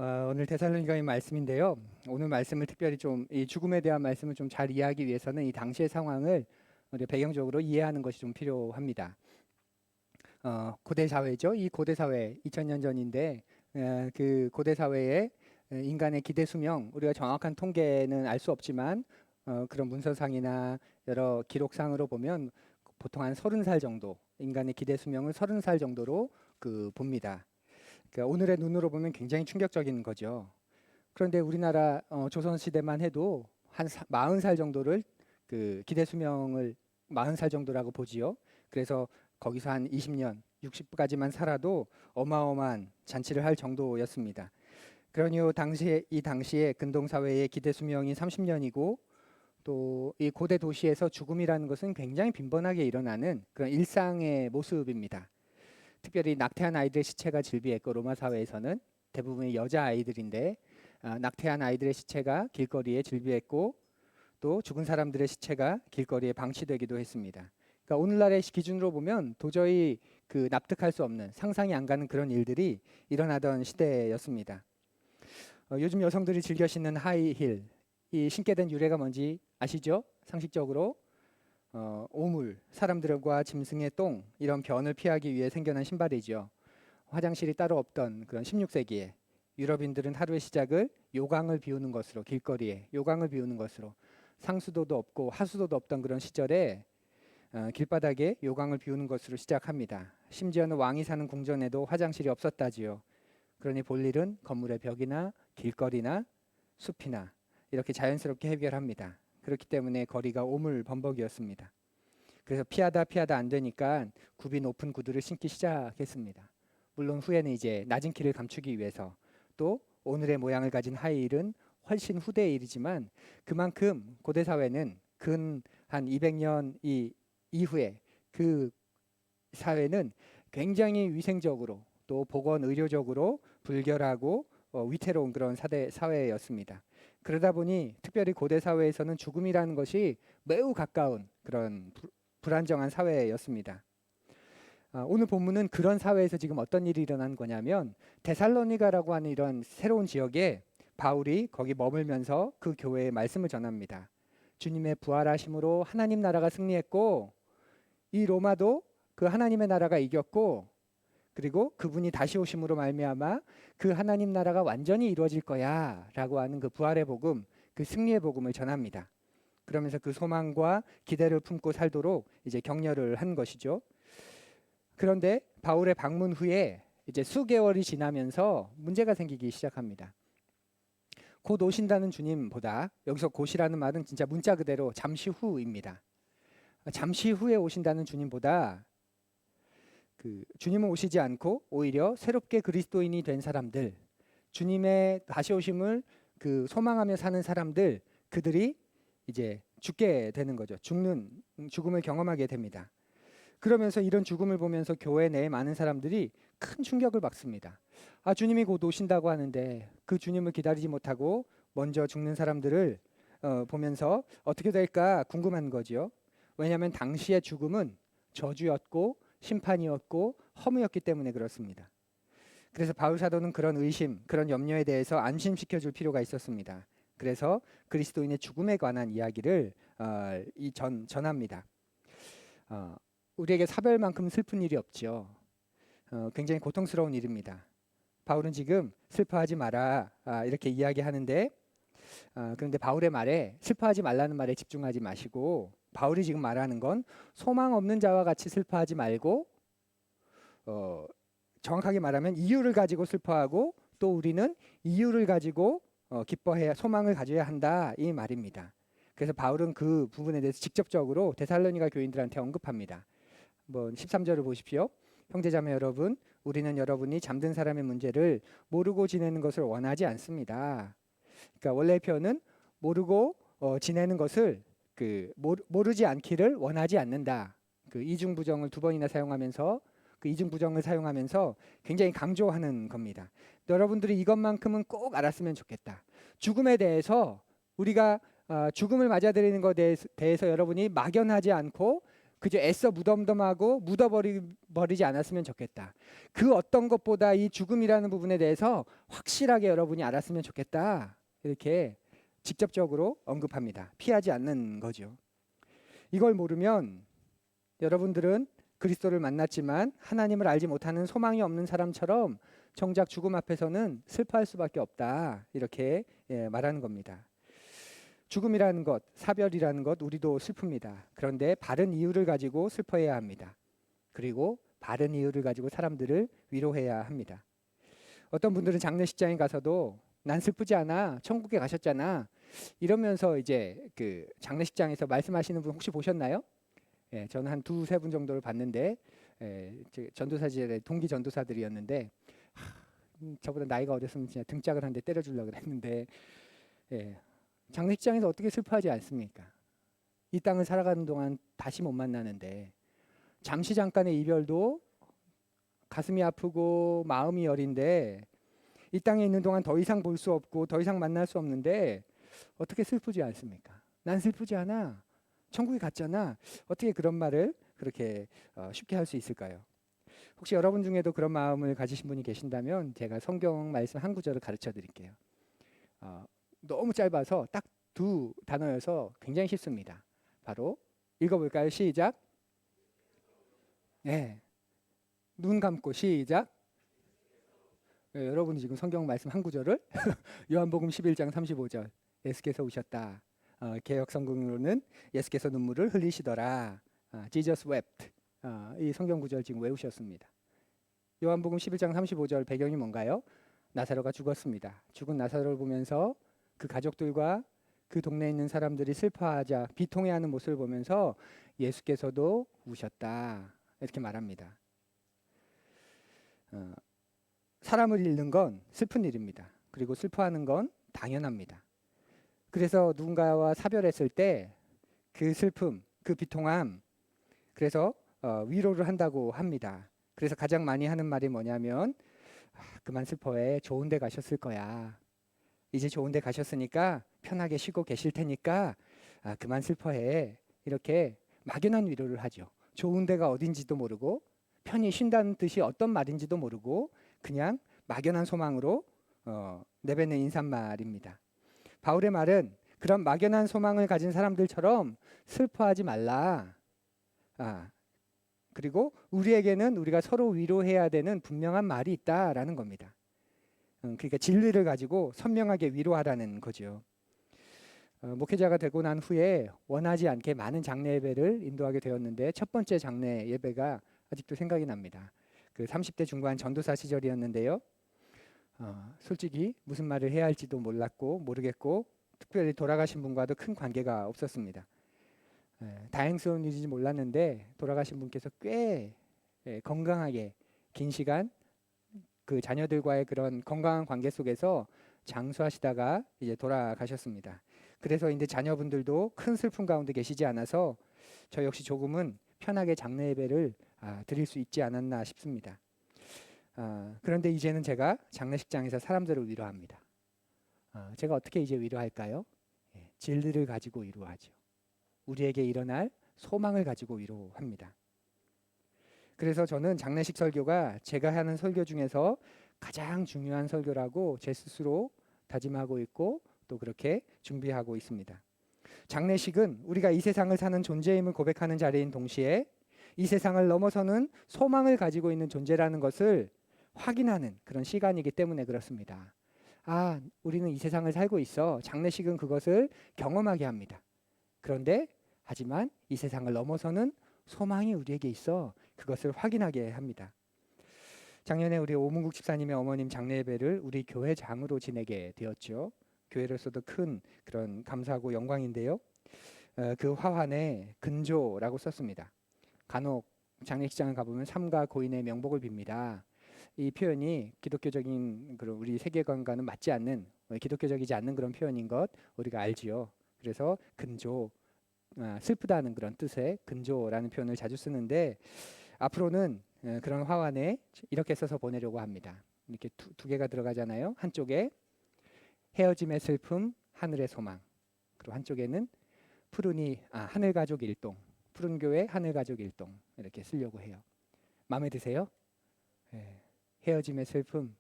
오늘 데살로니가의 말씀인데요. 오늘 말씀을 특별히 좀 이 죽음에 대한 말씀을 좀 잘 이해하기 위해서는 이 당시의 상황을 우리 배경적으로 이해하는 것이 좀 필요합니다. 고대 사회죠. 이 고대 사회 2000년 전인데 그 고대 사회의 인간의 기대 수명 우리가 정확한 통계는 알 수 없지만 그런 문서상이나 여러 기록상으로 보면 보통 한 30살 정도 인간의 기대 수명을 30살 정도로 봅니다. 그러니까 오늘의 눈으로 보면 굉장히 충격적인 거죠. 그런데 우리나라 조선 시대만 해도 한 40살 정도를 기대 수명을 40살 정도라고 보지요. 그래서 거기서 한 20년, 60까지만 살아도 어마어마한 잔치를 할 정도였습니다. 그러니 이 당시에 근동 사회의 기대 수명이 30년이고 또 이 고대 도시에서 죽음이라는 것은 굉장히 빈번하게 일어나는 그런 일상의 모습입니다. 특별히 낙태한 아이들의 시체가 즐비했고 로마 사회에서는 대부분의 여자 아이들인데 낙태한 아이들의 시체가 길거리에 즐비했고 또 죽은 사람들의 시체가 길거리에 방치되기도 했습니다. 그러니까 오늘날의 기준으로 보면 도저히 납득할 수 없는 상상이 안 가는 그런 일들이 일어나던 시대였습니다. 요즘 여성들이 즐겨 신는 하이힐 이 신게 된 유래가 뭔지 아시죠? 상식적으로 오물, 사람들과 짐승의 똥 이런 변을 피하기 위해 생겨난 신발이죠. 화장실이 따로 없던 그런 16세기에 유럽인들은 하루의 시작을 요강을 비우는 것으로 길거리에 요강을 비우는 것으로 상수도도 없고 하수도도 없던 그런 시절에 길바닥에 요강을 비우는 것으로 시작합니다. 심지어는 왕이 사는 궁전에도 화장실이 없었다지요. 그러니 볼 일은 건물의 벽이나 길거리나 숲이나 이렇게 자연스럽게 해결합니다. 그렇기 때문에 거리가 오물범벅이었습니다. 그래서 피하다 안 되니까 굽이 높은 구두를 신기 시작했습니다. 물론 후에는 이제 낮은 키를 감추기 위해서 또 오늘의 모양을 가진 하이힐은 훨씬 후대의 일이지만 그만큼 고대 사회는 근 한 200년 이후에 그 사회는 굉장히 위생적으로 또 보건 의료적으로 불결하고 위태로운 그런 사회였습니다. 그러다 보니 특별히 고대 사회에서는 죽음이라는 것이 매우 가까운 그런 불안정한 사회였습니다. 오늘 본문은 그런 사회에서 지금 어떤 일이 일어난 거냐면 데살로니가라고 하는 이런 새로운 지역에 바울이 거기 머물면서 그 교회의 말씀을 전합니다. 주님의 부활하심으로 하나님 나라가 승리했고 이 로마도 그 하나님의 나라가 이겼고 그리고 그분이 다시 오심으로 말미암아 그 하나님 나라가 완전히 이루어질 거야라고 하는 그 부활의 복음, 그 승리의 복음을 전합니다. 그러면서 그 소망과 기대를 품고 살도록 이제 격려를 한 것이죠. 그런데 바울의 방문 후에 이제 수개월이 지나면서 문제가 생기기 시작합니다. 곧 오신다는 주님보다 여기서 곧이라는 말은 진짜 문자 그대로 잠시 후입니다. 잠시 후에 오신다는 주님보다 주님은 오시지 않고 오히려 새롭게 그리스도인이 된 사람들, 주님의 다시 오심을 소망하며 사는 사람들, 그들이 이제 죽게 되는 거죠. 죽음을 경험하게 됩니다. 그러면서 이런 죽음을 보면서 교회 내에 많은 사람들이 큰 충격을 받습니다. 주님이 곧 오신다고 하는데 그 주님을 기다리지 못하고 먼저 죽는 사람들을 보면서 어떻게 될까 궁금한 거죠. 왜냐하면 당시의 죽음은 저주였고 심판이었고 허무였기 때문에 그렇습니다. 그래서 바울 사도는 그런 의심, 그런 염려에 대해서 안심시켜 줄 필요가 있었습니다. 그래서 그리스도인의 죽음에 관한 이야기를 전합니다. 우리에게 사별만큼 슬픈 일이 없죠. 굉장히 고통스러운 일입니다. 바울은 지금 슬퍼하지 마라 이렇게 이야기하는데 그런데 바울의 말에 슬퍼하지 말라는 말에 집중하지 마시고 바울이 지금 말하는 건 소망 없는 자와 같이 슬퍼하지 말고 정확하게 말하면 이유를 가지고 슬퍼하고 또 우리는 이유를 가지고 기뻐해야 소망을 가져야 한다 이 말입니다. 그래서 바울은 그 부분에 대해서 직접적으로 데살로니가 교인들한테 언급합니다. 13절을 보십시오. 형제자매 여러분, 우리는 여러분이 잠든 사람의 문제를 모르고 지내는 것을 원하지 않습니다. 그러니까 원래 표현은 모르고 지내는 것을 모르지 않기를 원하지 않는다. 이중 부정을 두 번이나 사용하면서 이중 부정을 사용하면서 굉장히 강조하는 겁니다. 여러분들이 이것만큼은 꼭 알았으면 좋겠다. 죽음에 대해서 우리가 죽음을 맞아들이는 것에 대해서 여러분이 막연하지 않고 그저 애써 무덤덤하고 묻어버리지 않았으면 좋겠다. 그 어떤 것보다 이 죽음이라는 부분에 대해서 확실하게 여러분이 알았으면 좋겠다. 이렇게 직접적으로 언급합니다. 피하지 않는 거죠. 이걸 모르면 여러분들은 그리스도를 만났지만 하나님을 알지 못하는 소망이 없는 사람처럼 정작 죽음 앞에서는 슬퍼할 수밖에 없다. 이렇게 말하는 겁니다. 죽음이라는 것, 사별이라는 것 우리도 슬픕니다. 그런데 바른 이유를 가지고 슬퍼해야 합니다. 그리고 바른 이유를 가지고 사람들을 위로해야 합니다. 어떤 분들은 장례식장에 가서도 난 슬프지 않아, 천국에 가셨잖아 이러면서 이제 그 장례식장에서 말씀하시는 분 혹시 보셨나요? 저는 한 두세 분 정도를 봤는데 전도사들의 동기 전도사들이었는데 저보다 나이가 어렸으면 진짜 등짝을 한 대 때려주려고 했는데 장례식장에서 어떻게 슬퍼하지 않습니까? 이 땅을 살아가는 동안 다시 못 만나는데 잠시 잠깐의 이별도 가슴이 아프고 마음이 여린데 이 땅에 있는 동안 더 이상 볼 수 없고 더 이상 만날 수 없는데 어떻게 슬프지 않습니까? 난 슬프지 않아. 천국에 갔잖아. 어떻게 그런 말을 그렇게 쉽게 할 수 있을까요? 혹시 여러분 중에도 그런 마음을 가지신 분이 계신다면 제가 성경 말씀 한 구절을 가르쳐 드릴게요. 너무 짧아서 딱 두 단어여서 굉장히 쉽습니다. 바로 읽어볼까요? 시작. 네. 눈 감고 시작. 여러분이 지금 성경 말씀 한 구절을 요한복음 11장 35절 예수께서 우셨다. 개역 성경으로는 예수께서 눈물을 흘리시더라. Jesus wept. 이 성경 구절 지금 외우셨습니다. 요한복음 11장 35절 배경이 뭔가요? 나사로가 죽었습니다. 죽은 나사로를 보면서 그 가족들과 그 동네에 있는 사람들이 슬퍼하자 비통해하는 모습을 보면서 예수께서도 우셨다. 이렇게 말합니다. 사람을 잃는 건 슬픈 일입니다. 그리고 슬퍼하는 건 당연합니다. 그래서 누군가와 사별했을 때 그 슬픔, 그 비통함, 그래서 위로를 한다고 합니다. 그래서 가장 많이 하는 말이 뭐냐면 그만 슬퍼해. 좋은 데 가셨을 거야. 이제 좋은 데 가셨으니까 편하게 쉬고 계실 테니까 그만 슬퍼해. 이렇게 막연한 위로를 하죠. 좋은 데가 어딘지도 모르고 편히 쉰다는 뜻이 어떤 말인지도 모르고 그냥 막연한 소망으로 내뱉는 인사말입니다. 바울의 말은 그런 막연한 소망을 가진 사람들처럼 슬퍼하지 말라. 그리고 우리에게는 우리가 서로 위로해야 되는 분명한 말이 있다라는 겁니다. 그러니까 진리를 가지고 선명하게 위로하라는 거죠. 목회자가 되고 난 후에 원하지 않게 많은 장례 예배를 인도하게 되었는데 첫 번째 장례 예배가 아직도 생각이 납니다. 그 30대 중반 전도사 시절이었는데요. 솔직히 무슨 말을 해야 할지도 몰랐고 모르겠고 특별히 돌아가신 분과도 큰 관계가 없었습니다. 다행스러운 일인지 몰랐는데 돌아가신 분께서 꽤 건강하게 긴 시간 그 자녀들과의 그런 건강한 관계 속에서 장수하시다가 이제 돌아가셨습니다. 그래서 이제 자녀분들도 큰 슬픔 가운데 계시지 않아서 저 역시 조금은 편하게 장례 예배를 드릴 수 있지 않았나 싶습니다. 그런데 이제는 제가 장례식장에서 사람들을 위로합니다. 제가 어떻게 이제 위로할까요? 진리를 가지고 위로하죠. 우리에게 일어날 소망을 가지고 위로합니다. 그래서 저는 장례식 설교가 제가 하는 설교 중에서 가장 중요한 설교라고 제 스스로 다짐하고 있고 또 그렇게 준비하고 있습니다. 장례식은 우리가 이 세상을 사는 존재임을 고백하는 자리인 동시에 이 세상을 넘어서는 소망을 가지고 있는 존재라는 것을 확인하는 그런 시간이기 때문에 그렇습니다. 우리는 이 세상을 살고 있어. 장례식은 그것을 경험하게 합니다. 그런데 하지만 이 세상을 넘어서는 소망이 우리에게 있어. 그것을 확인하게 합니다. 작년에 우리 오문국 집사님의 어머님 장례 예배를 우리 교회장으로 지내게 되었죠. 교회로서도 큰 그런 감사하고 영광인데요. 그 화환에 근조라고 썼습니다. 간혹 장례식장을 가보면 삼가 고인의 명복을 빕니다. 이 표현이 기독교적인 그런 우리 세계관과는 맞지 않는 기독교적이지 않는 그런 표현인 것 우리가 알지요. 그래서 근조 슬프다는 그런 뜻의 근조라는 표현을 자주 쓰는데 앞으로는 그런 화환에 이렇게 써서 보내려고 합니다. 이렇게 두 개가 들어가잖아요. 한쪽에 헤어짐의 슬픔, 하늘의 소망. 그리고 한쪽에는 하늘 가족 일동, 푸른 교회 하늘 가족 일동 이렇게 쓰려고 해요. 마음에 드세요? 예. 헤어짐의 슬픔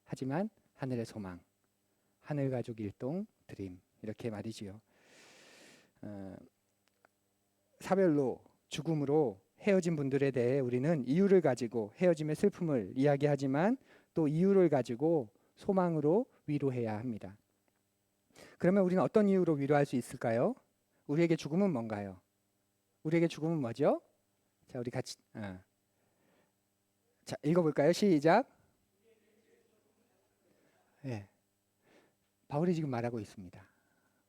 하지만 하늘의 소망, 하늘 가족 일동 드림 이렇게 말이지요. 사별로 죽음으로 헤어진 분들에 대해 우리는 이유를 가지고 헤어짐의 슬픔을 이야기하지만 또 이유를 가지고 소망으로 위로해야 합니다. 그러면 우리는 어떤 이유로 위로할 수 있을까요? 우리에게 죽음은 뭔가요? 우리에게 죽음은 뭐죠? 자, 우리 같이 자, 읽어볼까요? 시작. 예, 바울이 지금 말하고 있습니다.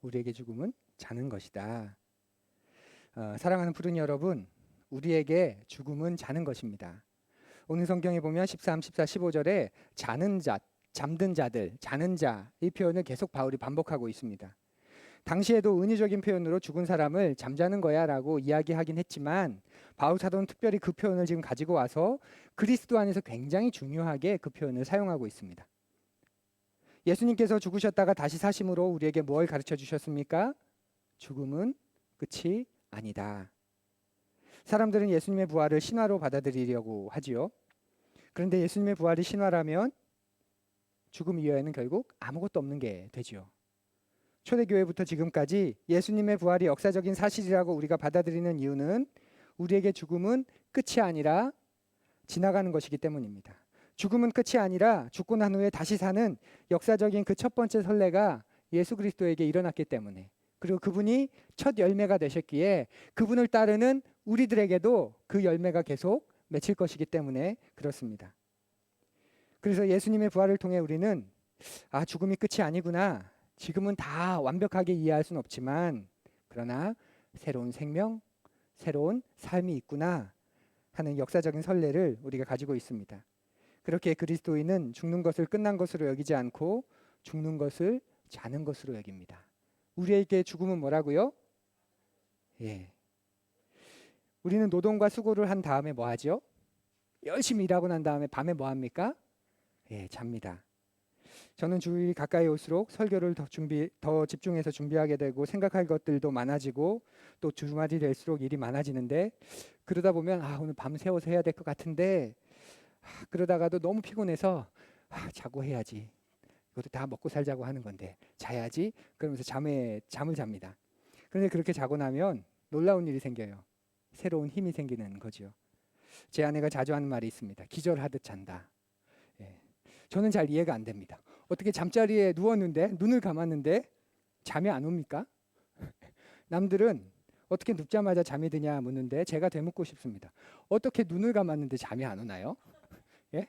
우리에게 죽음은 자는 것이다. 사랑하는 푸른 여러분, 우리에게 죽음은 자는 것입니다. 오늘 성경에 보면 13, 14, 15절에 자는 자, 잠든 자들, 자는 자 이 표현을 계속 바울이 반복하고 있습니다. 당시에도 은유적인 표현으로 죽은 사람을 잠자는 거야 라고 이야기하긴 했지만 바울 사도는 특별히 그 표현을 지금 가지고 와서 그리스도 안에서 굉장히 중요하게 그 표현을 사용하고 있습니다. 예수님께서 죽으셨다가 다시 사심으로 우리에게 뭘 가르쳐 주셨습니까? 죽음은 끝이 아니다. 사람들은 예수님의 부활을 신화로 받아들이려고 하지요. 그런데 예수님의 부활이 신화라면 죽음 이외에는 결국 아무것도 없는 게 되지요. 초대교회부터 지금까지 예수님의 부활이 역사적인 사실이라고 우리가 받아들이는 이유는 우리에게 죽음은 끝이 아니라 지나가는 것이기 때문입니다. 죽음은 끝이 아니라 죽고 난 후에 다시 사는 역사적인 그 첫 번째 선례가 예수 그리스도에게 일어났기 때문에, 그리고 그분이 첫 열매가 되셨기에 그분을 따르는 우리들에게도 그 열매가 계속 맺힐 것이기 때문에 그렇습니다. 그래서 예수님의 부활을 통해 우리는 죽음이 끝이 아니구나, 지금은 다 완벽하게 이해할 수는 없지만 그러나 새로운 생명, 새로운 삶이 있구나 하는 역사적인 선례를 우리가 가지고 있습니다. 그렇게 그리스도인은 죽는 것을 끝난 것으로 여기지 않고 죽는 것을 자는 것으로 여깁니다. 우리에게 죽음은 뭐라고요? 예. 우리는 노동과 수고를 한 다음에 뭐 하죠? 열심히 일하고 난 다음에 밤에 뭐 합니까? 예, 잡니다. 저는 주일이 가까이 올수록 설교를 더 집중해서 준비하게 되고 생각할 것들도 많아지고 또 주말이 될수록 일이 많아지는데, 그러다 보면 오늘 밤 새워서 해야 될 것 같은데 그러다가도 너무 피곤해서 자고 해야지, 이것도 다 먹고 살자고 하는 건데 자야지 그러면서 잠을 잡니다. 그런데 그렇게 자고 나면 놀라운 일이 생겨요. 새로운 힘이 생기는 거죠. 제 아내가 자주 하는 말이 있습니다. 기절하듯 잔다. 예. 저는 잘 이해가 안 됩니다. 어떻게 잠자리에 누웠는데 눈을 감았는데 잠이 안 옵니까? 남들은 어떻게 눕자마자 잠이 드냐 묻는데 제가 되묻고 싶습니다. 어떻게 눈을 감았는데 잠이 안 오나요? 예?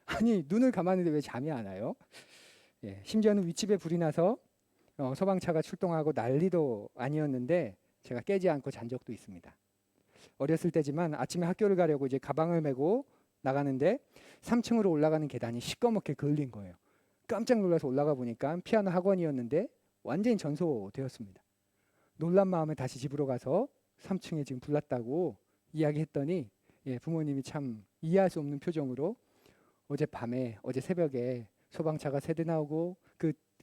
아니, 눈을 감았는데 왜 잠이 안 와요? 예. 심지어는 윗집에 불이 나서 소방차가 출동하고 난리도 아니었는데 제가 깨지 않고 잔 적도 있습니다. 어렸을 때지만 아침에 학교를 가려고 이제 가방을 메고 나가는데 3층으로 올라가는 계단이 시꺼멓게 그을린 거예요. 깜짝 놀라서 올라가 보니까 피아노 학원이었는데 완전히 전소되었습니다. 놀란 마음에 다시 집으로 가서 3층에 지금 불났다고 이야기했더니 부모님이 참 이해할 수 없는 표정으로 어제 새벽에 소방차가 3대 나오고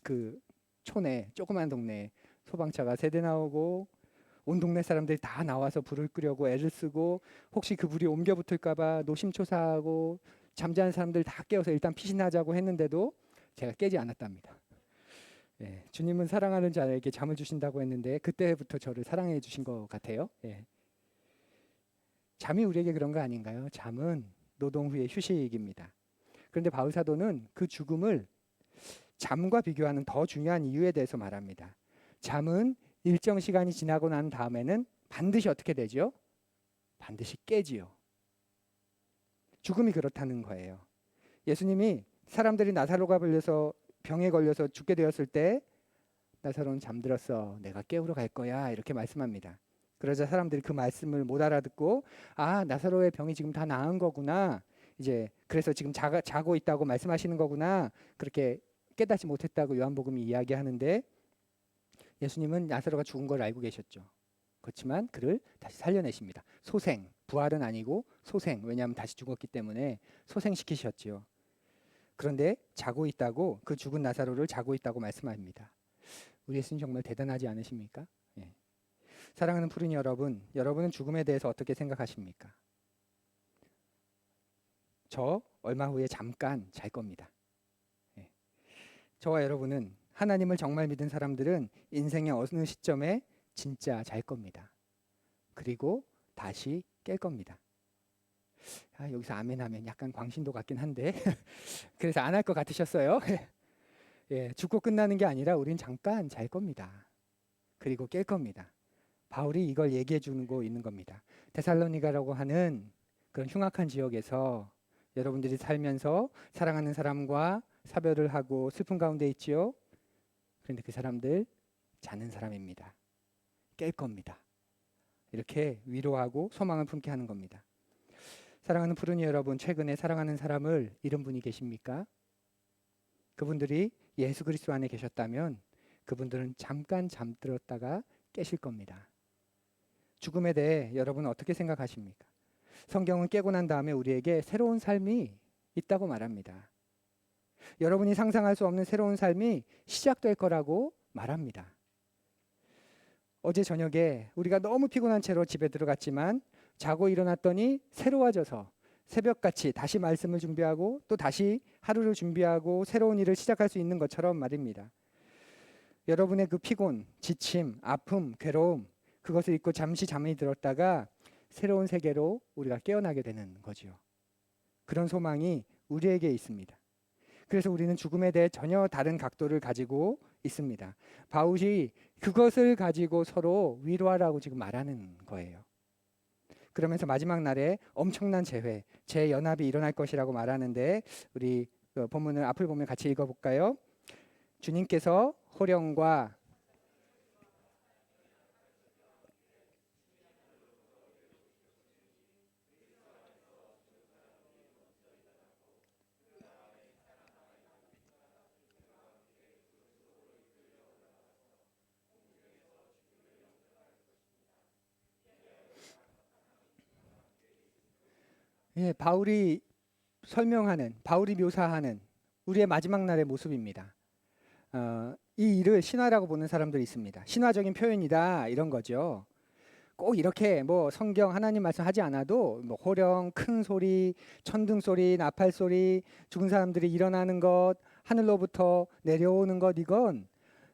그 촌에 조그만 동네에 소방차가 3대 나오고 온 동네 사람들이 다 나와서 불을 끄려고 애를 쓰고 혹시 그 불이 옮겨 붙을까봐 노심초사하고 잠자는 사람들 다 깨워서 일단 피신하자고 했는데도 제가 깨지 않았답니다. 예, 주님은 사랑하는 자에게 잠을 주신다고 했는데 그때부터 저를 사랑해 주신 것 같아요. 예. 잠이 우리에게 그런 거 아닌가요? 잠은 노동 후의 휴식입니다. 그런데 바울 사도는 그 죽음을 잠과 비교하는 더 중요한 이유에 대해서 말합니다. 잠은 일정 시간이 지나고 난 다음에는 반드시 어떻게 되죠? 반드시 깨지요. 죽음이 그렇다는 거예요. 예수님이 사람들이 나사로가 병에 걸려서 죽게 되었을 때 나사로는 잠들었어, 내가 깨우러 갈 거야 이렇게 말씀합니다. 그러자 사람들이 그 말씀을 못 알아듣고 나사로의 병이 지금 다 나은 거구나, 이제 그래서 지금 자고 있다고 말씀하시는 거구나, 그렇게 깨닫지 못했다고 요한복음이 이야기하는데 예수님은 나사로가 죽은 걸 알고 계셨죠. 그렇지만 그를 다시 살려내십니다. 소생, 부활은 아니고 소생, 왜냐하면 다시 죽었기 때문에 소생시키셨지요. 그런데 자고 있다고, 그 죽은 나사로를 자고 있다고 말씀합니다. 우리 예수님 정말 대단하지 않으십니까? 예. 사랑하는 푸른 여러분, 여러분은 죽음에 대해서 어떻게 생각하십니까? 저 얼마 후에 잠깐 잘 겁니다. 예. 저와 여러분은 하나님을 정말 믿은 사람들은 인생의 어느 시점에 진짜 잘 겁니다. 그리고 다시 깰 겁니다. 여기서 아멘 하면 약간 광신도 같긴 한데 그래서 안 할 것 같으셨어요? 예, 죽고 끝나는 게 아니라 우린 잠깐 잘 겁니다. 그리고 깰 겁니다. 바울이 이걸 얘기해 주고 있는 겁니다. 데살로니가라고 하는 그런 흉악한 지역에서 여러분들이 살면서 사랑하는 사람과 사별을 하고 슬픔 가운데 있지요. 그런데 그 사람들 자는 사람입니다. 깰 겁니다. 이렇게 위로하고 소망을 품게 하는 겁니다. 사랑하는 푸른이 여러분, 최근에 사랑하는 사람을 잃은 분이 계십니까? 그분들이 예수 그리스도 안에 계셨다면 그분들은 잠깐 잠들었다가 깨실 겁니다. 죽음에 대해 여러분은 어떻게 생각하십니까? 성경은 깨고 난 다음에 우리에게 새로운 삶이 있다고 말합니다. 여러분이 상상할 수 없는 새로운 삶이 시작될 거라고 말합니다. 어제 저녁에 우리가 너무 피곤한 채로 집에 들어갔지만 자고 일어났더니 새로워져서 새벽같이 다시 말씀을 준비하고 또 다시 하루를 준비하고 새로운 일을 시작할 수 있는 것처럼 말입니다. 여러분의 그 피곤, 지침, 아픔, 괴로움 그것을 잊고 잠시 잠이 들었다가 새로운 세계로 우리가 깨어나게 되는 거지요. 그런 소망이 우리에게 있습니다. 그래서 우리는 죽음에 대해 전혀 다른 각도를 가지고 있습니다. 바울이 그것을 가지고 서로 위로하라고 지금 말하는 거예요. 그러면서 마지막 날에 엄청난 재연합이 일어날 것이라고 말하는데 우리 그 본문을 앞을 보면 같이 읽어볼까요? 주님께서 호령과 바울이 바울이 묘사하는 우리의 마지막 날의 모습입니다. 이 일을 신화라고 보는 사람들이 있습니다. 신화적인 표현이다 이런 거죠. 꼭 이렇게 뭐 성경 하나님 말씀하지 않아도 뭐 호령, 큰 소리, 천둥 소리, 나팔 소리, 죽은 사람들이 일어나는 것, 하늘로부터 내려오는 것 이건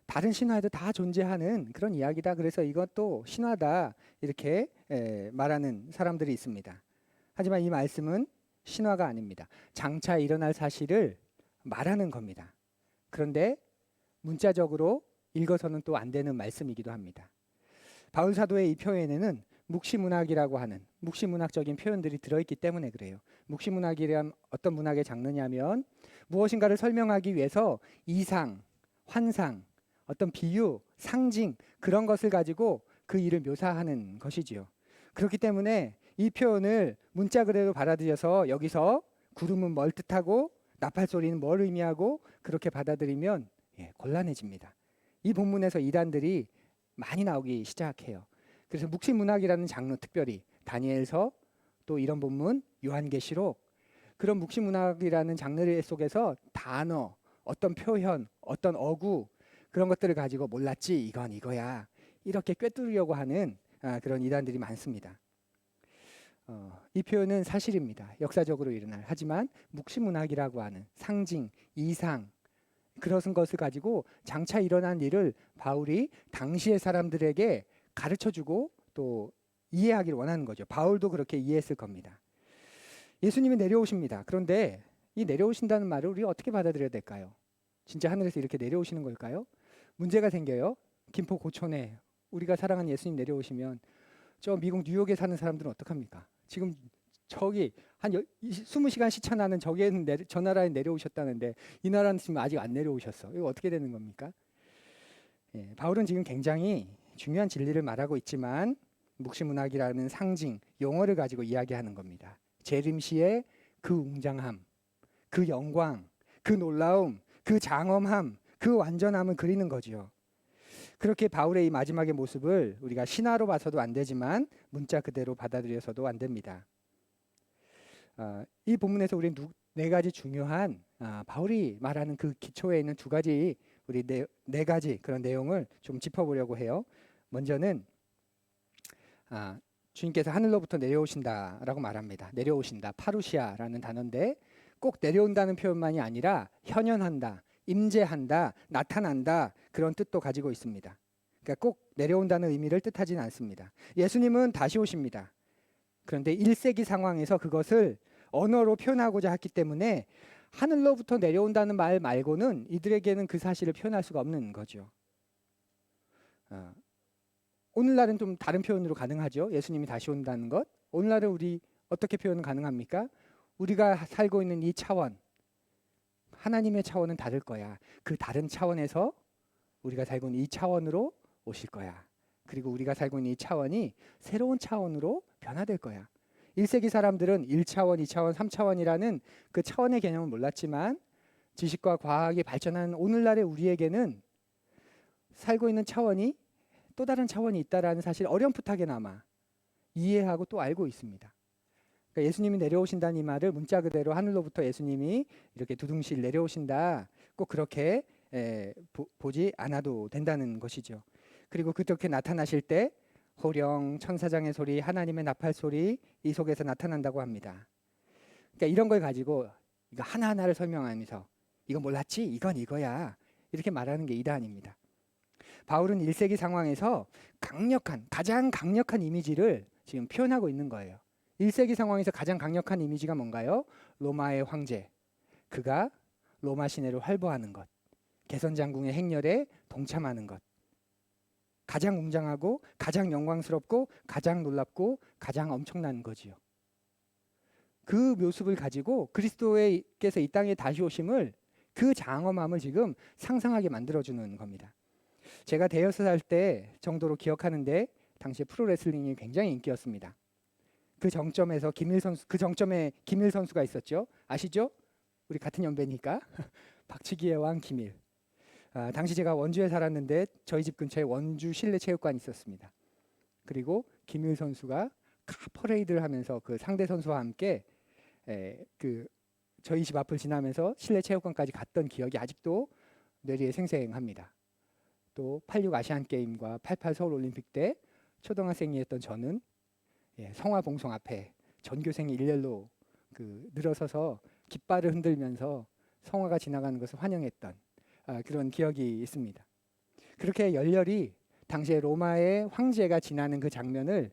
다른 신화에도 다 존재하는 그런 이야기다. 그래서 이것도 신화다 이렇게 말하는 사람들이 있습니다. 하지만 이 말씀은 신화가 아닙니다. 장차 일어날 사실을 말하는 겁니다. 그런데 문자적으로 읽어서는 또 안 되는 말씀이기도 합니다. 바울 사도의 이 표현에는 묵시문학이라고 하는 묵시문학적인 표현들이 들어있기 때문에 그래요. 묵시문학이란 어떤 문학의 장르냐면 무엇인가를 설명하기 위해서 이상, 환상, 어떤 비유, 상징 그런 것을 가지고 그 일을 묘사하는 것이지요. 그렇기 때문에 이 표현을 문자 그대로 받아들여서 여기서 구름은 뭘 뜻하고 나팔 소리는 뭘 의미하고 그렇게 받아들이면 곤란해집니다. 이 본문에서 이단들이 많이 나오기 시작해요. 그래서 묵시문학이라는 장르, 특별히 다니엘서 또 이런 본문, 요한계시록 그런 묵시문학이라는 장르 속에서 단어, 어떤 표현, 어떤 어구 그런 것들을 가지고 몰랐지 이건 이거야 이렇게 꿰뚫으려고 하는 그런 이단들이 많습니다. 이 표현은 사실입니다. 역사적으로 일어날. 하지만 묵시문학이라고 하는 상징, 이상 그런 것을 가지고 장차 일어난 일을 바울이 당시의 사람들에게 가르쳐주고 또 이해하기를 원하는 거죠. 바울도 그렇게 이해했을 겁니다. 예수님이 내려오십니다. 그런데 이 내려오신다는 말을 우리가 어떻게 받아들여야 될까요? 진짜 하늘에서 이렇게 내려오시는 걸까요? 문제가 생겨요. 김포 고촌에 우리가 사랑하는 예수님 내려오시면 저 미국 뉴욕에 사는 사람들은 어떡합니까? 지금 저기 한 20시간 시차 나는 저기에는 저 나라에 내려오셨다는데 이 나라는 지금 아직 안 내려오셨어. 이거 어떻게 되는 겁니까? 바울은 지금 굉장히 중요한 진리를 말하고 있지만 묵시문학이라는 상징, 용어를 가지고 이야기하는 겁니다. 재림시의 그 웅장함, 그 영광, 그 놀라움, 그 장엄함, 그 완전함을 그리는 거지요. 그렇게 바울의 이 마지막의 모습을 우리가 신화로 봐서도 안 되지만 문자 그대로 받아들여서도 안 됩니다. 이 본문에서 우리는 네 가지 중요한 바울이 말하는 그 기초에 있는 두 가지 우리 네 가지 그런 내용을 좀 짚어보려고 해요. 먼저는 주님께서 하늘로부터 내려오신다라고 말합니다. 내려오신다, 파루시아라는 단어인데 꼭 내려온다는 표현만이 아니라 현현한다, 임재한다, 나타난다 그런 뜻도 가지고 있습니다. 그러니까 꼭 내려온다는 의미를 뜻하지는 않습니다. 예수님은 다시 오십니다. 그런데 1세기 상황에서 그것을 언어로 표현하고자 했기 때문에 하늘로부터 내려온다는 말 말고는 이들에게는 그 사실을 표현할 수가 없는 거죠. 오늘날은 좀 다른 표현으로 가능하죠. 예수님이 다시 온다는 것. 오늘날은 우리 어떻게 표현 가능합니까? 우리가 살고 있는 이 차원, 하나님의 차원은 다를 거야. 그 다른 차원에서 우리가 살고 있는 이 차원으로 오실 거야. 그리고 우리가 살고 있는 이 차원이 새로운 차원으로 변화될 거야. 1세기 사람들은 1차원, 2차원, 3차원이라는 그 차원의 개념을 몰랐지만 지식과 과학이 발전한 오늘날의 우리에게는 살고 있는 차원이 또 다른 차원이 있다라는 사실 어렴풋하게나마 이해하고 또 알고 있습니다. 그러니까 예수님이 내려오신다는 이 말을 문자 그대로 하늘로부터 예수님이 이렇게 두둥실 내려오신다 꼭 그렇게 보지 않아도 된다는 것이죠. 그리고 그렇게 나타나실 때 호령, 천사장의 소리, 하나님의 나팔 소리 이 속에서 나타난다고 합니다. 그러니까 이런 걸 가지고 이거 하나하나를 설명하면서 이거 몰랐지? 이건 이거야. 이렇게 말하는 게 이단입니다. 바울은 1세기 상황에서 가장 강력한 이미지를 지금 표현하고 있는 거예요. 1세기 상황에서 가장 강력한 이미지가 뭔가요? 로마의 황제. 그가 로마 시내를 활보하는 것. 개선장궁의 행렬에 동참하는 것. 가장 웅장하고 가장 영광스럽고 가장 놀랍고 가장 엄청난 거지요. 그 모습을 가지고 그리스도께서 이 땅에 다시 오심을 그 장엄함을 지금 상상하게 만들어주는 겁니다. 제가 대여섯 살 때 정도로 기억하는데 당시에 프로레슬링이 굉장히 인기였습니다. 그 정점에서 그 정점에 김일 선수가 있었죠. 아시죠? 우리 같은 연배니까. 박치기의 왕 김일. 당시 제가 원주에 살았는데 저희 집 근처에 원주 실내 체육관이 있었습니다. 그리고 김일 선수가 퍼레이드를 하면서 그 상대 선수와 함께 그 저희 집 앞을 지나면서 실내 체육관까지 갔던 기억이 아직도 뇌리에 생생합니다. 또 86 아시안 게임과 88 서울 올림픽 때 초등학생이었던 저는 성화봉송 앞에 전교생이 일렬로 늘어서서 깃발을 흔들면서 성화가 지나가는 것을 환영했던 그런 기억이 있습니다. 그렇게 열렬히 당시에 로마의 황제가 지나는 그 장면을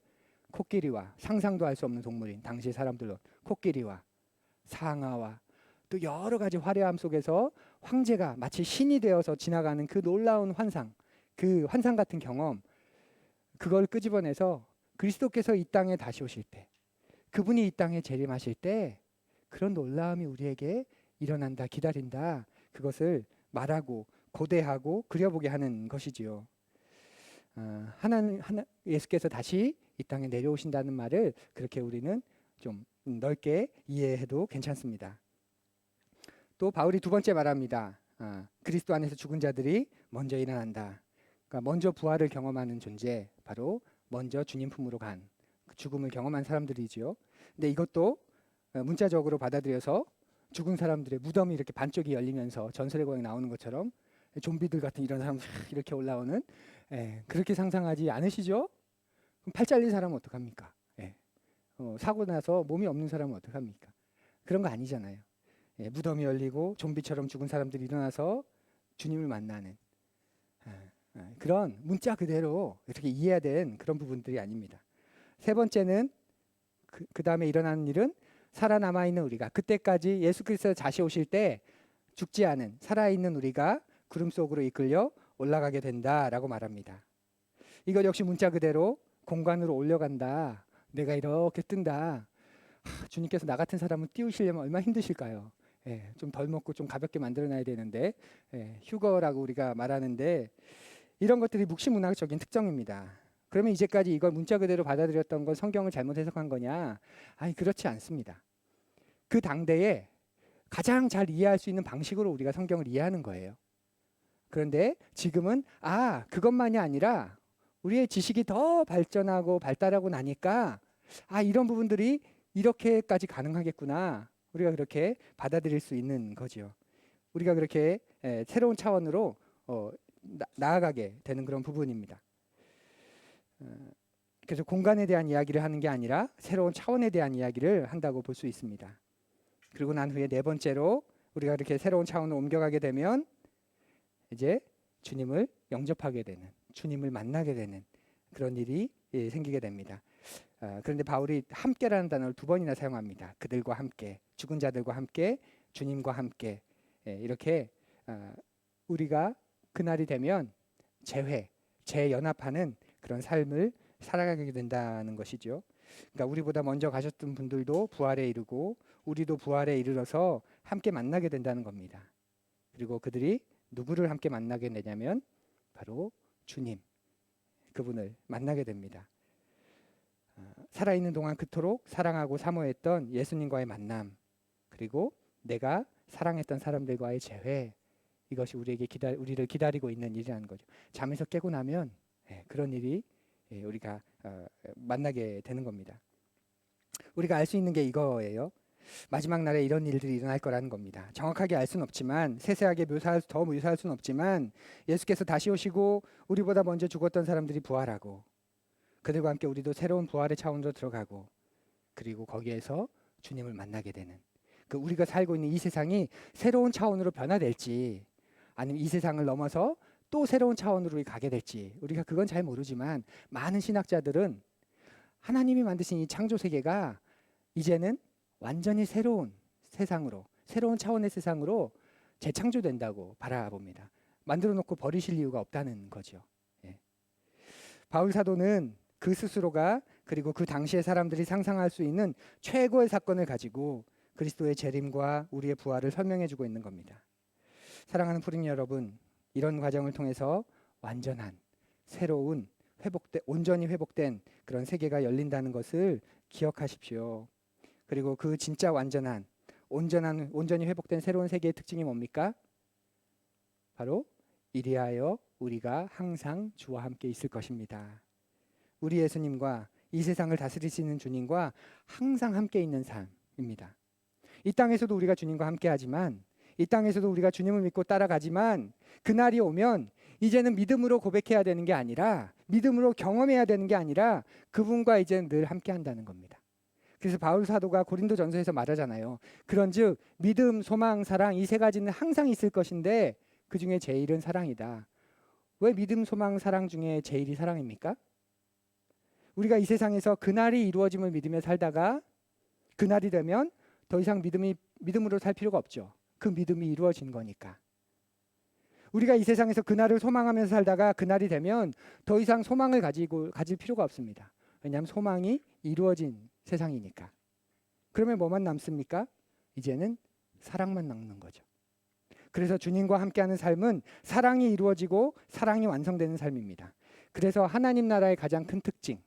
코끼리와 상상도 할 수 없는 동물인 당시 사람들로 코끼리와 상아와 또 여러 가지 화려함 속에서 황제가 마치 신이 되어서 지나가는 그 놀라운 환상, 그 환상 같은 경험, 그걸 끄집어내서 그리스도께서 이 땅에 다시 오실 때, 그분이 이 땅에 재림하실 때 그런 놀라움이 우리에게 일어난다, 기다린다, 그것을 말하고 고대하고 그려보게 하는 것이지요. 예수께서 다시 이 땅에 내려오신다는 말을 그렇게 우리는 좀 넓게 이해해도 괜찮습니다. 또 바울이 두 번째 말합니다. 그리스도 안에서 죽은 자들이 먼저 일어난다. 그러니까 먼저 부활을 경험하는 존재, 바로 먼저 주님 품으로 간 죽음을 경험한 사람들이지요. 근데 이것도 문자적으로 받아들여서 죽은 사람들의 무덤이 이렇게 반쪽이 열리면서 전설의 고향에 나오는 것처럼 좀비들 같은 이런 사람 이렇게 올라오는 그렇게 상상하지 않으시죠? 그럼 팔 잘린 사람은 어떡합니까? 사고 나서 몸이 없는 사람은 어떡합니까? 그런 거 아니잖아요. 무덤이 열리고 좀비처럼 죽은 사람들이 일어나서 주님을 만나는 그런 문자 그대로 이렇게 이해해야 되는 그런 부분들이 아닙니다. 세 번째는 그 다음에 일어나는 일은 살아남아있는 우리가 그때까지 예수 그리스도 다시 오실 때 죽지 않은 살아있는 우리가 구름 속으로 이끌려 올라가게 된다라고 말합니다. 이것 역시 문자 그대로 공간으로 올려간다. 내가 이렇게 뜬다. 주님께서 나 같은 사람을 띄우시려면 얼마나 힘드실까요? 좀 덜 먹고 좀 가볍게 만들어놔야 되는데 휴거라고 우리가 말하는데 이런 것들이 묵시문학적인 특성입니다. 그러면 이제까지 이걸 문자 그대로 받아들였던 건 성경을 잘못 해석한 거냐? 아니 그렇지 않습니다. 그 당대에 가장 잘 이해할 수 있는 방식으로 우리가 성경을 이해하는 거예요. 그런데 지금은 그것만이 아니라 우리의 지식이 더 발전하고 발달하고 나니까 이런 부분들이 이렇게까지 가능하겠구나. 우리가 그렇게 받아들일 수 있는 거죠. 우리가 그렇게 새로운 차원으로 나아가게 되는 그런 부분입니다. 그래서 공간에 대한 이야기를 하는 게 아니라 새로운 차원에 대한 이야기를 한다고 볼 수 있습니다. 그리고 난 후에 네 번째로 우리가 이렇게 새로운 차원으로 옮겨가게 되면 이제 주님을 영접하게 되는, 주님을 만나게 되는 그런 일이 생기게 됩니다. 그런데 바울이 함께라는 단어를 두 번이나 사용합니다. 그들과 함께, 죽은 자들과 함께, 주님과 함께. 이렇게 우리가 그날이 되면 재연합하는 그런 삶을 살아가게 된다는 것이죠. 그러니까 우리보다 먼저 가셨던 분들도 부활에 이르고 우리도 부활에 이르러서 함께 만나게 된다는 겁니다. 그리고 그들이 누구를 함께 만나게 되냐면 바로 주님, 그분을 만나게 됩니다. 살아있는 동안 그토록 사랑하고 사모했던 예수님과의 만남, 그리고 내가 사랑했던 사람들과의 재회, 이것이 우리를 기다리고 있는 일이라는 거죠. 잠에서 깨고 나면 그런 일이 우리가 만나게 되는 겁니다. 우리가 알 수 있는 게 이거예요. 마지막 날에 이런 일들이 일어날 거라는 겁니다. 정확하게 알 수는 없지만, 세세하게 더 묘사할 수는 없지만, 예수께서 다시 오시고 우리보다 먼저 죽었던 사람들이 부활하고 그들과 함께 우리도 새로운 부활의 차원으로 들어가고, 그리고 거기에서 주님을 만나게 되는, 그 우리가 살고 있는 이 세상이 새로운 차원으로 변화될지 아니면 이 세상을 넘어서 또 새로운 차원으로 가게 될지 우리가 그건 잘 모르지만, 많은 신학자들은 하나님이 만드신 이 창조 세계가 이제는 완전히 새로운 세상으로, 새로운 차원의 세상으로 재창조된다고 바라봅니다. 만들어 놓고 버리실 이유가 없다는 거죠. 바울 사도는 그 스스로가, 그리고 그 당시의 사람들이 상상할 수 있는 최고의 사건을 가지고 그리스도의 재림과 우리의 부활을 설명해 주고 있는 겁니다. 사랑하는 푸른 여러분, 이런 과정을 통해서 완전한, 새로운, 온전히 회복된 그런 세계가 열린다는 것을 기억하십시오. 그리고 그 진짜 온전히 회복된 새로운 세계의 특징이 뭡니까? 바로 이리하여 우리가 항상 주와 함께 있을 것입니다. 우리 예수님과 이 세상을 다스리시는 주님과 항상 함께 있는 삶입니다. 이 땅에서도 우리가 주님과 함께 하지만, 이 땅에서도 우리가 주님을 믿고 따라가지만, 그날이 오면 이제는 믿음으로 고백해야 되는 게 아니라, 믿음으로 경험해야 되는 게 아니라 그분과 이제 늘 함께 한다는 겁니다. 그래서 바울 사도가 고린도전서에서 말하잖아요. 그런즉 믿음, 소망, 사랑, 이 세 가지는 항상 있을 것인데 그 중에 제일은 사랑이다. 왜 믿음, 소망, 사랑 중에 제일이 사랑입니까? 우리가 이 세상에서 그날이 이루어짐을 믿으며 살다가 그날이 되면 더 이상 믿음으로 살 필요가 없죠. 그 믿음이 이루어진 거니까. 우리가 이 세상에서 그날을 소망하면서 살다가 그날이 되면 더 이상 소망을 가질 필요가 없습니다. 왜냐하면 소망이 이루어진 세상이니까. 그러면 뭐만 남습니까? 이제는 사랑만 남는 거죠. 그래서 주님과 함께하는 삶은 사랑이 이루어지고 사랑이 완성되는 삶입니다. 그래서 하나님 나라의 가장 큰 특징,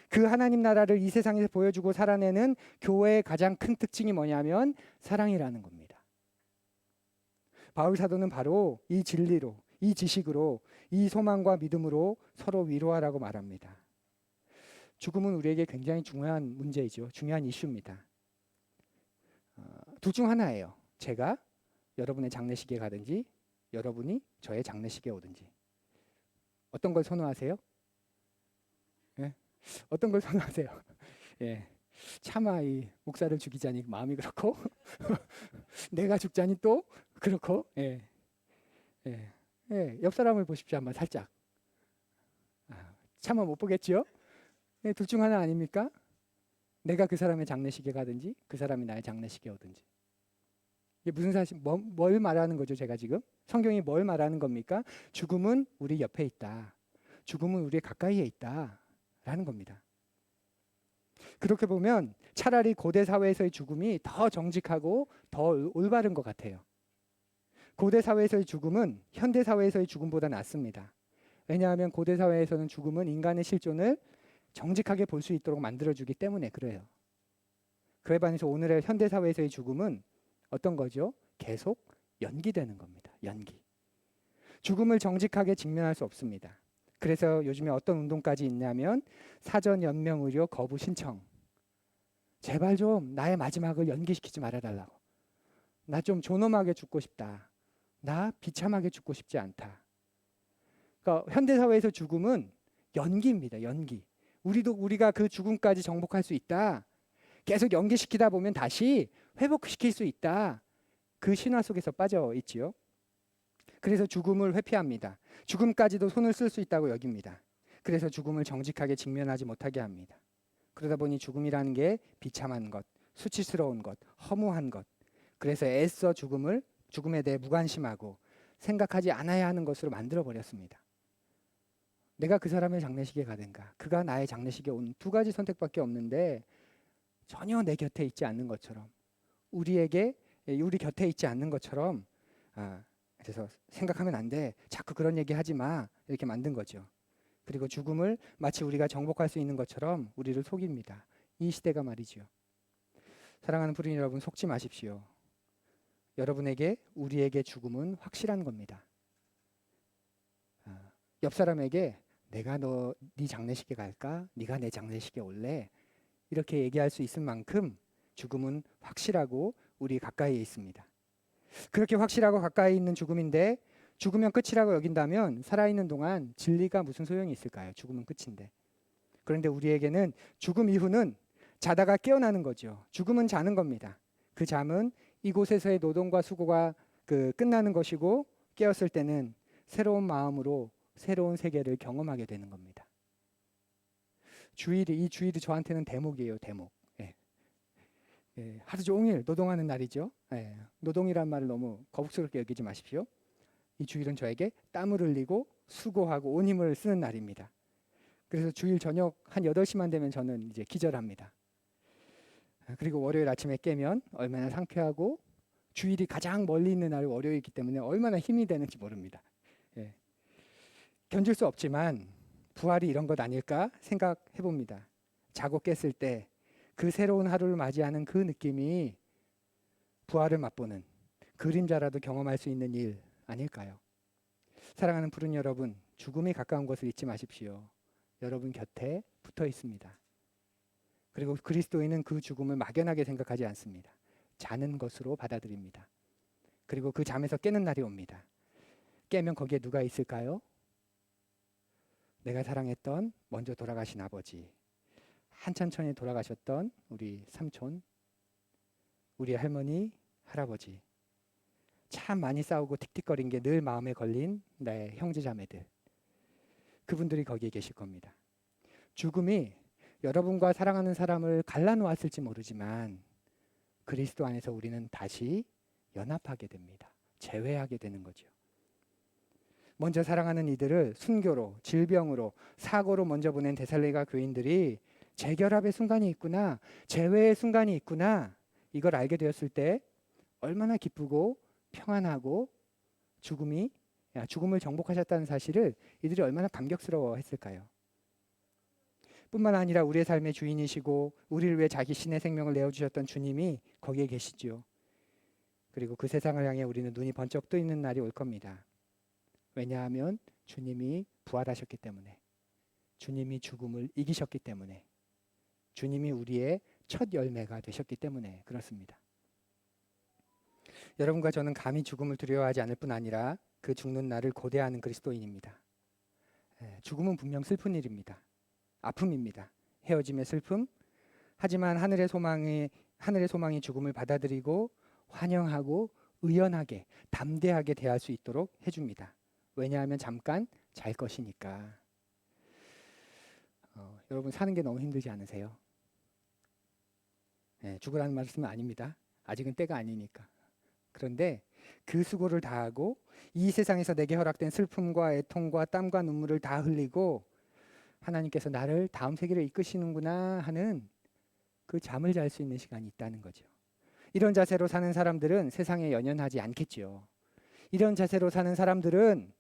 그 하나님 나라를 이 세상에서 보여주고 살아내는 교회의 가장 큰 특징이 뭐냐면 사랑이라는 겁니다. 바울 사도는 바로 이 진리로, 이 지식으로, 이 소망과 믿음으로 서로 위로하라고 말합니다. 죽음은 우리에게 굉장히 중요한 문제이죠. 중요한 이슈입니다. 둘 중 하나예요. 제가 여러분의 장례식에 가든지 여러분이 저의 장례식에 오든지. 어떤 걸 선호하세요? 예? 어떤 걸 선호하세요? 예. 차마 이 목사를 죽이자니 마음이 그렇고 내가 죽자니 또 그렇고. 예. 예. 예. 옆 사람을 보십시오. 한번 살짝. 차마 못 보겠죠? 네, 둘 중 하나 아닙니까? 내가 그 사람의 장례식에 가든지 그 사람이 나의 장례식에 오든지. 이게 무슨 사실, 뭘 말하는 거죠, 제가 지금? 성경이 뭘 말하는 겁니까? 죽음은 우리 옆에 있다. 죽음은 우리 가까이에 있다. 라는 겁니다. 그렇게 보면 차라리 고대 사회에서의 죽음이 더 정직하고 더 올바른 것 같아요. 고대 사회에서의 죽음은 현대 사회에서의 죽음보다 낫습니다. 왜냐하면 고대 사회에서는 죽음은 인간의 실존을 정직하게 볼 수 있도록 만들어주기 때문에 그래요. 그에 반해서 오늘의 현대사회에서의 죽음은 어떤 거죠? 계속 연기되는 겁니다. 연기. 죽음을 정직하게 직면할 수 없습니다. 그래서 요즘에 어떤 운동까지 있냐면 사전 연명 의료 거부 신청. 제발 좀 나의 마지막을 연기시키지 말아달라고. 나 좀 존엄하게 죽고 싶다. 나 비참하게 죽고 싶지 않다. 그러니까 현대사회에서 죽음은 연기입니다. 연기. 우리가 그 죽음까지 정복할 수 있다. 계속 연기시키다 보면 다시 회복시킬 수 있다. 그 신화 속에서 빠져 있지요. 그래서 죽음을 회피합니다. 죽음까지도 손을 쓸 수 있다고 여깁니다. 그래서 죽음을 정직하게 직면하지 못하게 합니다. 그러다 보니 죽음이라는 게 비참한 것, 수치스러운 것, 허무한 것. 그래서 애써 죽음에 대해 무관심하고 생각하지 않아야 하는 것으로 만들어 버렸습니다. 내가 그 사람의 장례식에 가든가 그가 나의 장례식에 온 두 가지 선택밖에 없는데 전혀 내 곁에 있지 않는 것처럼 우리 곁에 있지 않는 것처럼 그래서 생각하면 안 돼. 자꾸 그런 얘기 하지 마. 이렇게 만든 거죠. 그리고 죽음을 마치 우리가 정복할 수 있는 것처럼 우리를 속입니다. 이 시대가 말이죠. 사랑하는 부린 여러분, 속지 마십시오. 우리에게 죽음은 확실한 겁니다. 옆 사람에게 내가 네 장례식에 갈까? 네가 내 장례식에 올래? 이렇게 얘기할 수 있을 만큼 죽음은 확실하고 우리 가까이에 있습니다. 그렇게 확실하고 가까이 있는 죽음인데 죽으면 끝이라고 여긴다면 살아있는 동안 진리가 무슨 소용이 있을까요? 죽음은 끝인데. 그런데 우리에게는 죽음 이후는 자다가 깨어나는 거죠. 죽음은 자는 겁니다. 그 잠은 이곳에서의 노동과 수고가 끝나는 것이고 깨었을 때는 새로운 마음으로 새로운 세계를 경험하게 되는 겁니다. 이 주일이 저한테는 대목이에요. 대목. 하루 종일 노동하는 날이죠. 노동이란 말을 너무 거북스럽게 여기지 마십시오. 이 주일은 저에게 땀을 흘리고 수고하고 온 힘을 쓰는 날입니다. 그래서 주일 저녁 한 8시만 되면 저는 이제 기절합니다. 그리고 월요일 아침에 깨면 얼마나 상쾌하고 주일이 가장 멀리 있는 날 월요일이기 때문에 얼마나 힘이 되는지 모릅니다. 견딜 수 없지만 부활이 이런 것 아닐까 생각해 봅니다. 자고 깼을 때 그 새로운 하루를 맞이하는 그 느낌이 부활을 맛보는 그림자라도 경험할 수 있는 일 아닐까요? 사랑하는 푸른 여러분, 죽음이 가까운 것을 잊지 마십시오. 여러분 곁에 붙어 있습니다. 그리고 그리스도인은 그 죽음을 막연하게 생각하지 않습니다. 자는 것으로 받아들입니다. 그리고 그 잠에서 깨는 날이 옵니다. 깨면 거기에 누가 있을까요? 내가 사랑했던 먼저 돌아가신 아버지, 한참 전에 돌아가셨던 우리 삼촌, 우리 할머니, 할아버지, 참 많이 싸우고 틱틱거린 게 늘 마음에 걸린 나의 형제자매들, 그분들이 거기에 계실 겁니다. 죽음이 여러분과 사랑하는 사람을 갈라놓았을지 모르지만 그리스도 안에서 우리는 다시 연합하게 됩니다. 재회하게 되는 거죠. 먼저 사랑하는 이들을 순교로, 질병으로, 사고로 먼저 보낸 데살로니가 교인들이 재결합의 순간이 있구나, 재회의 순간이 있구나, 이걸 알게 되었을 때 얼마나 기쁘고 평안하고 죽음을 정복하셨다는 사실을 이들이 얼마나 감격스러워했을까요? 뿐만 아니라 우리의 삶의 주인이시고 우리를 위해 자기 신의 생명을 내어주셨던 주님이 거기에 계시죠. 그리고 그 세상을 향해 우리는 눈이 번쩍 떠 있는 날이 올 겁니다. 왜냐하면 주님이 부활하셨기 때문에, 주님이 죽음을 이기셨기 때문에, 주님이 우리의 첫 열매가 되셨기 때문에 그렇습니다. 여러분과 저는 감히 죽음을 두려워하지 않을 뿐 아니라 그 죽는 날을 고대하는 그리스도인입니다. 죽음은 분명 슬픈 일입니다. 아픔입니다. 헤어짐의 슬픔. 하지만 하늘의 소망이 죽음을 받아들이고 환영하고 의연하게 담대하게 대할 수 있도록 해줍니다. 왜냐하면 잠깐 잘 것이니까. 여러분 사는 게 너무 힘들지 않으세요? 죽으라는 말씀은 아닙니다. 아직은 때가 아니니까. 그런데 그 수고를 다하고 이 세상에서 내게 허락된 슬픔과 애통과 땀과 눈물을 다 흘리고 하나님께서 나를 다음 세계로 이끄시는구나 하는 그 잠을 잘 수 있는 시간이 있다는 거죠. 이런 자세로 사는 사람들은 세상에 연연하지 않겠지요. 이런 자세로 사는 사람들은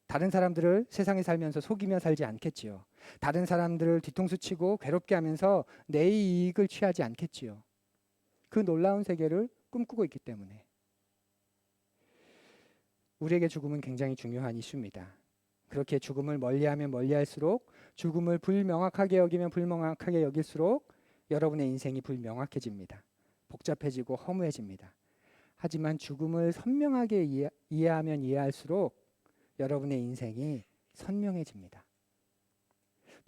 다른 사람들을 세상에 살면서 속이며 살지 않겠지요. 다른 사람들을 뒤통수 치고 괴롭게 하면서 내 이익을 취하지 않겠지요. 그 놀라운 세계를 꿈꾸고 있기 때문에. 우리에게 죽음은 굉장히 중요한 이슈입니다. 그렇게 죽음을 멀리하면 멀리할수록, 죽음을 불명확하게 여기면 불명확하게 여길수록 여러분의 인생이 불명확해집니다. 복잡해지고 허무해집니다. 하지만 죽음을 선명하게 이해하면 이해할수록 여러분의 인생이 선명해집니다.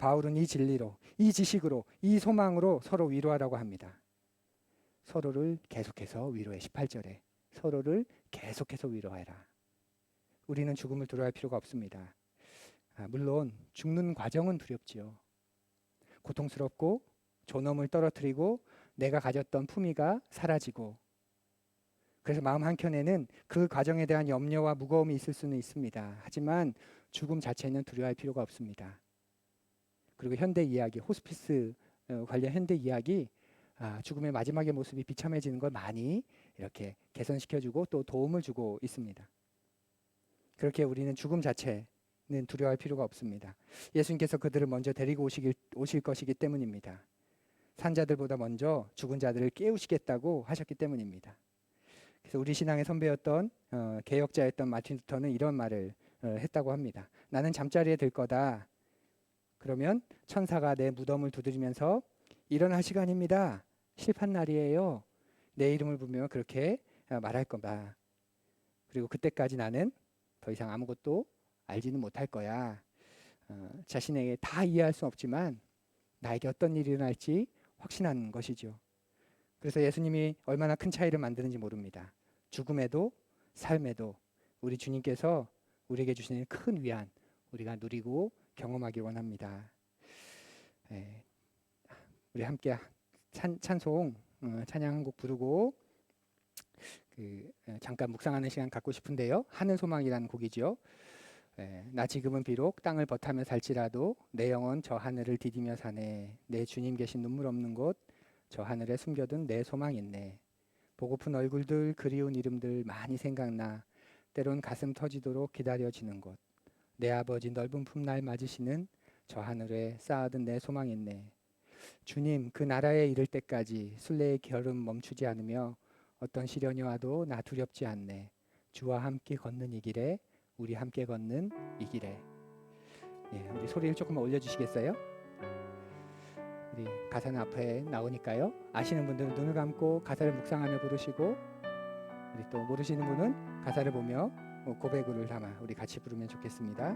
바울은 이 진리로, 이 지식으로, 이 소망으로 서로 위로하라고 합니다. 서로를 계속해서 위로해. 18절에 서로를 계속해서 위로해라. 우리는 죽음을 두려워할 필요가 없습니다. 물론 죽는 과정은 두렵지요. 고통스럽고 존엄을 떨어뜨리고 내가 가졌던 품위가 사라지고, 그래서 마음 한켠에는 그 과정에 대한 염려와 무거움이 있을 수는 있습니다. 하지만 죽음 자체는 두려워할 필요가 없습니다. 그리고 현대 이야기, 호스피스 관련 현대 이야기, 죽음의 마지막의 모습이 비참해지는 걸 많이 이렇게 개선시켜주고 또 도움을 주고 있습니다. 그렇게 우리는 죽음 자체는 두려워할 필요가 없습니다. 예수님께서 그들을 먼저 데리고 오실 것이기 때문입니다. 산자들보다 먼저 죽은 자들을 깨우시겠다고 하셨기 때문입니다. 그래서 우리 신앙의 선배였던 개혁자였던 마틴 루터는 이런 말을 했다고 합니다. 나는 잠자리에 들 거다. 그러면 천사가 내 무덤을 두드리면서 일어날 시간입니다. 실판 날이에요. 내 이름을 부르며 그렇게 말할 거다. 그리고 그때까지 나는 더 이상 아무것도 알지는 못할 거야. 자신에게 다 이해할 수 없지만 나에게 어떤 일이 일어날지 확신한 것이죠. 그래서 예수님이 얼마나 큰 차이를 만드는지 모릅니다. 죽음에도 삶에도 우리 주님께서 우리에게 주시는 큰 위안 우리가 누리고 경험하기 원합니다. 우리 함께 찬송 찬양 한 곡 부르고 잠깐 묵상하는 시간 갖고 싶은데요. 하늘 소망이라는 곡이죠. 나 지금은 비록 땅을 버타며 살지라도 내 영혼 저 하늘을 디디며 사네. 내 주님 계신 눈물 없는 곳 저 하늘에 숨겨둔 내 소망 있네. 보고픈 얼굴들 그리운 이름들 많이 생각나. 때론 가슴 터지도록 기다려지는 곳 내 아버지 넓은 품날 맞으시는 저 하늘에 쌓아둔 내 소망 있네. 주님 그 나라에 이를 때까지 순례의 결은 멈추지 않으며 어떤 시련이 와도 나 두렵지 않네. 주와 함께 걷는 이 길에 우리 함께 걷는 이 길에. 우리 소리를 조금만 올려주시겠어요? 우리 가사는 앞에 나오니까요. 아시는 분들은 눈을 감고 가사를 묵상하며 부르시고, 우리 또 모르시는 분은 가사를 보며 고백을 담아 우리 같이 부르면 좋겠습니다.